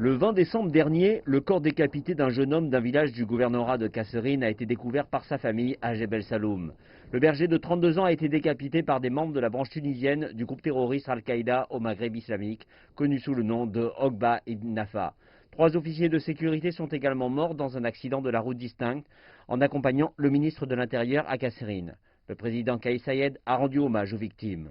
Le 20 décembre dernier, le corps décapité d'un jeune homme d'un village du gouvernorat de Kasserine a été découvert par sa famille à Jebel Saloum. Le berger de 32 ans a été décapité par des membres de la branche tunisienne du groupe terroriste Al-Qaïda au Maghreb islamique, connu sous le nom de Ogba ibn Nafa. 3 officiers de sécurité sont également morts dans un accident de la route distincte en accompagnant le ministre de l'Intérieur à Kasserine. Le président Kais Saied a rendu hommage aux victimes.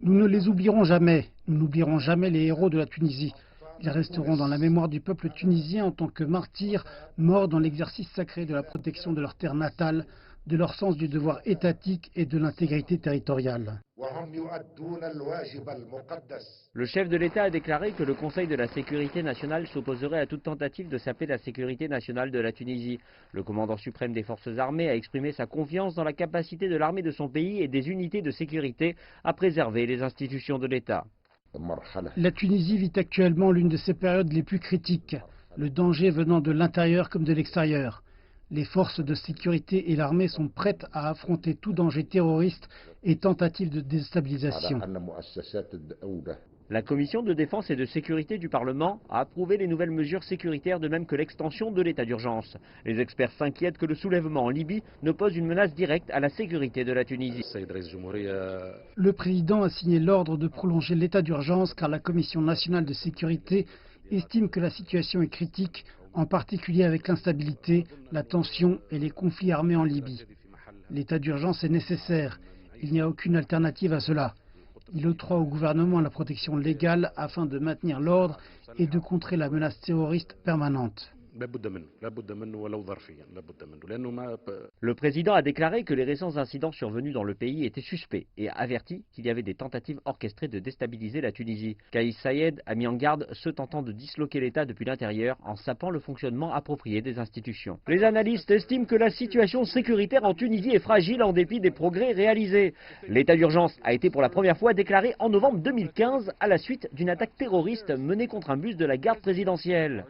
Nous ne les oublierons jamais. Nous n'oublierons jamais les héros de la Tunisie. Ils resteront dans la mémoire du peuple tunisien en tant que martyrs, morts dans l'exercice sacré de la protection de leur terre natale, de leur sens du devoir étatique et de l'intégrité territoriale. Le chef de l'État a déclaré que le Conseil de la sécurité nationale s'opposerait à toute tentative de saper la sécurité nationale de la Tunisie. Le commandant suprême des forces armées a exprimé sa confiance dans la capacité de l'armée de son pays et des unités de sécurité à préserver les institutions de l'État. La Tunisie vit actuellement l'une de ses périodes les plus critiques, le danger venant de l'intérieur comme de l'extérieur. Les forces de sécurité et l'armée sont prêtes à affronter tout danger terroriste et tentative de déstabilisation. La commission de défense et de sécurité du Parlement a approuvé les nouvelles mesures sécuritaires de même que l'extension de l'état d'urgence. Les experts s'inquiètent que le soulèvement en Libye ne pose une menace directe à la sécurité de la Tunisie. Le président a signé l'ordre de prolonger l'état d'urgence car la commission nationale de sécurité estime que la situation est critique, en particulier avec l'instabilité, la tension et les conflits armés en Libye. L'état d'urgence est nécessaire. Il n'y a aucune alternative à cela. Il octroie au gouvernement la protection légale afin de maintenir l'ordre et de contrer la menace terroriste permanente. Le président a déclaré que les récents incidents survenus dans le pays étaient suspects et a averti qu'il y avait des tentatives orchestrées de déstabiliser la Tunisie. Kais Saied a mis en garde ceux tentant de disloquer l'État depuis l'intérieur en sapant le fonctionnement approprié des institutions. Les analystes estiment que la situation sécuritaire en Tunisie est fragile en dépit des progrès réalisés. L'état d'urgence a été pour la première fois déclaré en novembre 2015 à la suite d'une attaque terroriste menée contre un bus de la garde présidentielle.